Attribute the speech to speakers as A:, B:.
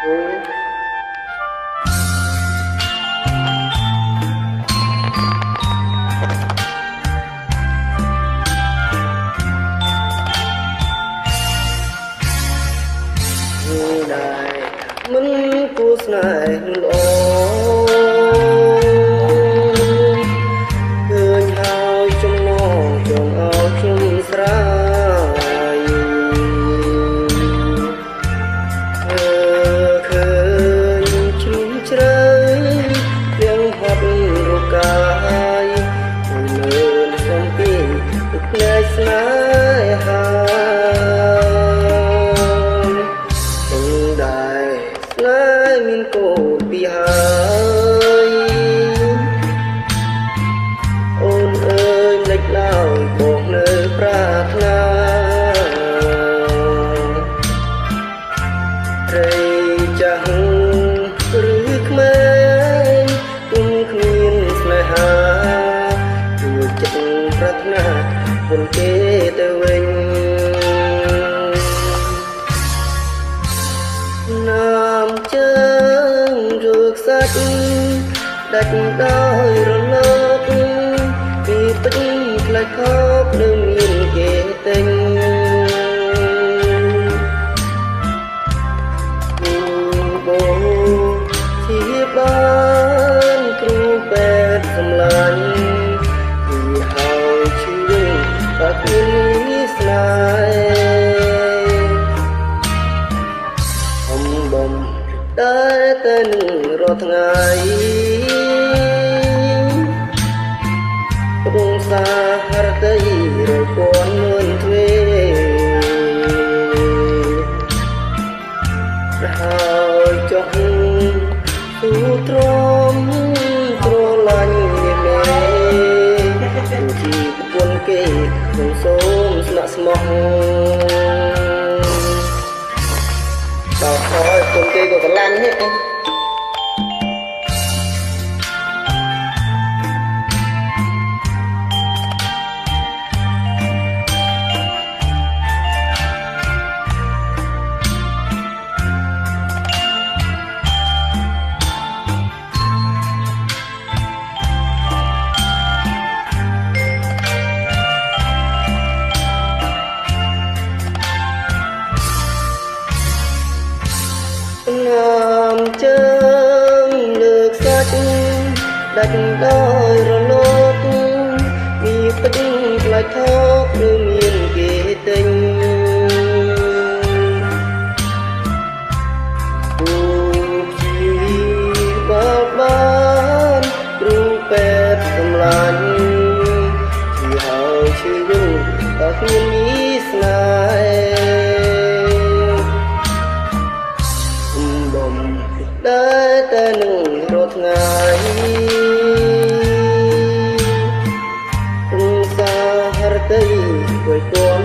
A: មិនគួរស្នេហ៍ល្អឃើញហើយចំណងចង់ឲ្យខ្ញុំស្រាយឃើញជ្រុំជ្រៅព្រៀងហត់រកាយលើសំពីទឹកភ្នែកស្នេហាមានកូនពីហើយអូនអើយលេចឡើយបងនៅប្រាថ្នាត្រីចាស់ឬក្មេងគុំគ្មានស្នេហាជួយចិត្តប្រាថ្នាពុនគេទៅវិញណាមជើងរូបសាច់ដាច់ដោយរលកពីពេញផ្លែខោបនៅមានគេទិញបូជាបានគ្រូពេទ្យសម្លាញ់ពីហើយឈឺតែគ្មានស្នេហ៍បំតែនឹងរាល់ថ្ងៃរងសារតីរយពាន់មើលទ្វេហើយចុះទូទ្រាំត្រឡាញ់នេះមេជាប្រពន្ធគេខ្ញុំសូមស្នាក់ស្មោះដល់ហើយគុំគេក៏ស្រឡាញ់ហេតុណាមជើងលើកសាច់ដាច់ដោយរលកពីពេញផ្លែខោបឬមានគេទិញគូជីបានគ្រូពេទ្យសម្លាញ់ជាហើយឈឺយូរតែគ្មានមានស្នេហ៍តែនឹងរាល់ថ្ងៃរងសារតីដោយគំ